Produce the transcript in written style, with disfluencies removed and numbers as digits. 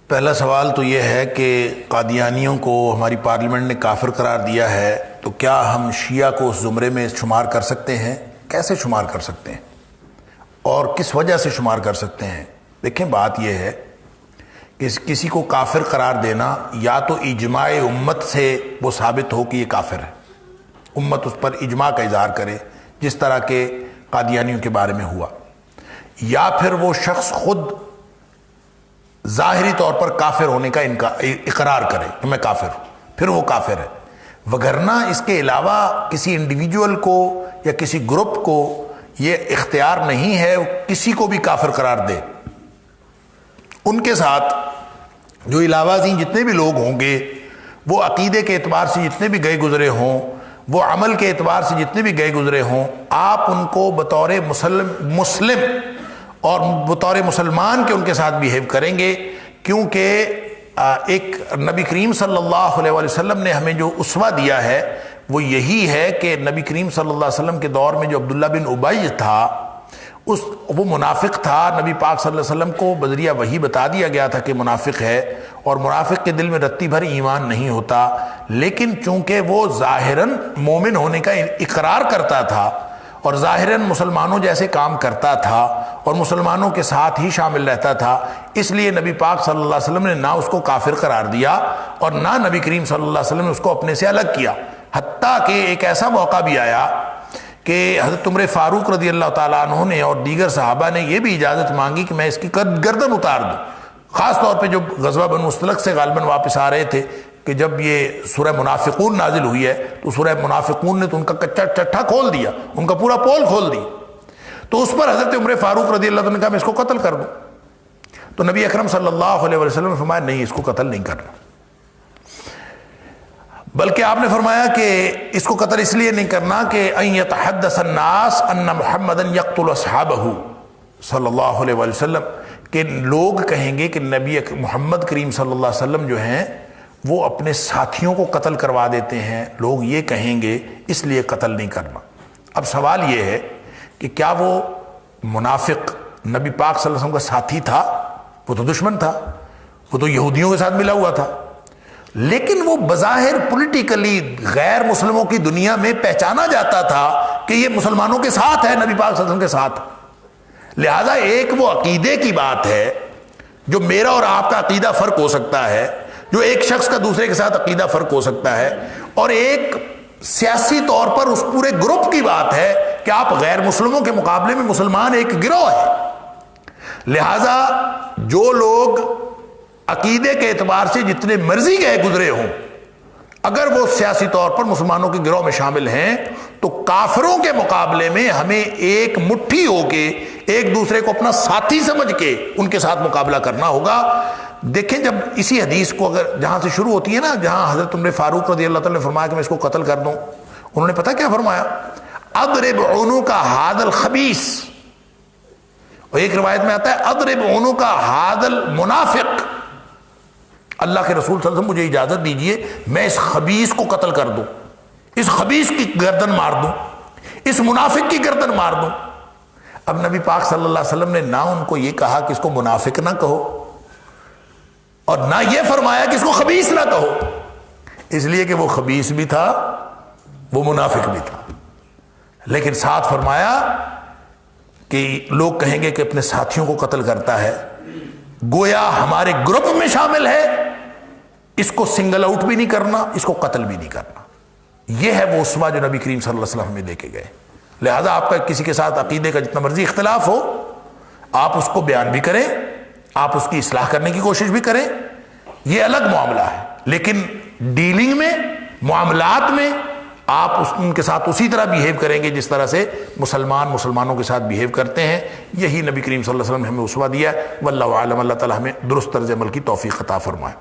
پہلا سوال تو یہ ہے کہ قادیانیوں کو ہماری پارلیمنٹ نے کافر قرار دیا ہے، تو کیا ہم شیعہ کو اس زمرے میں شمار کر سکتے ہیں؟ کیسے شمار کر سکتے ہیں اور کس وجہ سے شمار کر سکتے ہیں؟ دیکھیں، بات یہ ہے کہ کسی کو کافر قرار دینا یا تو اجماع امت سے وہ ثابت ہو کہ یہ کافر ہے، امت اس پر اجماع کا اظہار کرے جس طرح کے قادیانیوں کے بارے میں ہوا، یا پھر وہ شخص خود ظاہری طور پر کافر ہونے کا اقرار کرے کہ میں کافر ہوں، پھر وہ کافر ہے۔ وگرنہ اس کے علاوہ کسی انڈیویجول کو یا کسی گروپ کو یہ اختیار نہیں ہے کسی کو بھی کافر قرار دے۔ ان کے ساتھ جو علاوہ ازیں جتنے بھی لوگ ہوں گے، وہ عقیدے کے اعتبار سے جتنے بھی گئے گزرے ہوں، وہ عمل کے اعتبار سے جتنے بھی گئے گزرے ہوں، آپ ان کو بطور مسلم اور بطور مسلمان کے ان کے ساتھ بیہیو کریں گے، کیونکہ ایک نبی کریم صلی اللہ علیہ وسلم نے ہمیں جو اسوہ دیا ہے وہ یہی ہے کہ نبی کریم صلی اللہ علیہ وسلم کے دور میں جو عبداللہ بن ابی تھا، وہ منافق تھا، نبی پاک صلی اللہ علیہ وسلم کو بذریعہ وحی بتا دیا گیا تھا کہ منافق ہے، اور منافق کے دل میں رتی بھر ایمان نہیں ہوتا، لیکن چونکہ وہ ظاہراً مومن ہونے کا اقرار کرتا تھا اور ظاہراً مسلمانوں جیسے کام کرتا تھا اور مسلمانوں کے ساتھ ہی شامل رہتا تھا، اس لیے نبی پاک صلی اللہ علیہ وسلم نے نہ اس کو کافر قرار دیا اور نہ نبی کریم صلی اللہ علیہ وسلم نے اس کو اپنے سے الگ کیا۔ حتیٰ کہ ایک ایسا موقع بھی آیا کہ حضرت عمر فاروق رضی اللہ تعالیٰ عنہ نے اور دیگر صحابہ نے یہ بھی اجازت مانگی کہ میں اس کی گردن اتار دوں، خاص طور پہ جو غزوہ بنو مستلق سے غالباً واپس آ رہے تھے، کہ جب یہ سورہ منافقون نازل ہوئی ہے تو سورہ منافقون نے تو ان کا کچا چٹھا کھول دیا، ان کا پورا پول کھول دی، تو اس پر حضرت عمر فاروق رضی اللہ عنہ نے کہا میں اس کو قتل کر دوں، تو نبی اکرم صلی اللہ علیہ وسلم نے فرمایا نہیں، اس کو قتل نہیں کرنا، بلکہ آپ نے فرمایا کہ اس کو قتل اس لیے نہیں کرنا کہ ان یتحدث الناس ان محمدا یقتل اصحابہ صلی اللہ علیہ وسلم، کہ لوگ کہیں گے کہ نبی محمد کریم صلی اللہ علیہ وسلم جو ہیں وہ اپنے ساتھیوں کو قتل کروا دیتے ہیں، لوگ یہ کہیں گے، اس لیے قتل نہیں کرنا۔ اب سوال یہ ہے کہ کیا وہ منافق نبی پاک صلی اللہ علیہ وسلم کا ساتھی تھا؟ وہ تو دشمن تھا، وہ تو یہودیوں کے ساتھ ملا ہوا تھا، لیکن وہ بظاہر پولیٹیکلی غیر مسلموں کی دنیا میں پہچانا جاتا تھا کہ یہ مسلمانوں کے ساتھ ہے، نبی پاک صلی اللہ علیہ وسلم کے ساتھ۔ لہذا ایک وہ عقیدے کی بات ہے جو میرا اور آپ کا عقیدہ فرق ہو سکتا ہے، جو ایک شخص کا دوسرے کے ساتھ عقیدہ فرق ہو سکتا ہے، اور ایک سیاسی طور پر اس پورے گروپ کی بات ہے کہ آپ غیر مسلموں کے مقابلے میں مسلمان ایک گروہ ہے۔ لہذا جو لوگ عقیدے کے اعتبار سے جتنے مرضی گئے گزرے ہوں، اگر وہ سیاسی طور پر مسلمانوں کے گروہ میں شامل ہیں، تو کافروں کے مقابلے میں ہمیں ایک مٹھی ہو کے ایک دوسرے کو اپنا ساتھی سمجھ کے ان کے ساتھ مقابلہ کرنا ہوگا۔ دیکھیں، جب اسی حدیث کو اگر جہاں سے شروع ہوتی ہے نا، جہاں حضرت عمر فاروق رضی اللہ تعالیٰ نے فرمایا کہ میں اس کو قتل کر دوں، انہوں نے پتہ کیا فرمایا؟ اضرب عنق هذا الخبیث، اور ایک روایت میں آتا ہے اضرب عنق هذا المنافق، اللہ کے رسول صلی اللہ علیہ وسلم مجھے اجازت دیجئے میں اس خبیث کو قتل کر دوں، اس خبیث کی گردن مار دوں، اس منافق کی گردن مار دوں۔ اب نبی پاک صلی اللہ علیہ وسلم نے نہ ان کو یہ کہا کہ اس کو منافق نہ کہو، اور نہ یہ فرمایا کہ اس کو خبیث نہ کہو، اس لیے کہ وہ خبیث بھی تھا، وہ منافق بھی تھا، لیکن ساتھ فرمایا کہ لوگ کہیں گے کہ اپنے ساتھیوں کو قتل کرتا ہے، گویا ہمارے گروپ میں شامل ہے، اس کو سنگل آؤٹ بھی نہیں کرنا، اس کو قتل بھی نہیں کرنا۔ یہ ہے وہ اسوہ جو نبی کریم صلی اللہ علیہ وسلم ہمیں دے کے گئے۔ لہذا آپ کا کسی کے ساتھ عقیدے کا جتنا مرضی اختلاف ہو، آپ اس کو بیان بھی کریں، آپ اس کی اصلاح کرنے کی کوشش بھی کریں، یہ الگ معاملہ ہے، لیکن ڈیلنگ میں، معاملات میں آپ ان کے ساتھ اسی طرح بیہیو کریں گے جس طرح سے مسلمانوں کے ساتھ بیہیو کرتے ہیں۔ یہی نبی کریم صلی اللہ علیہ وسلم نے ہمیں اسوہ دیا ہے۔ واللہ اعلم، اللہ تعالی ہمیں درست طرز عمل کی توفیق عطا فرمائے۔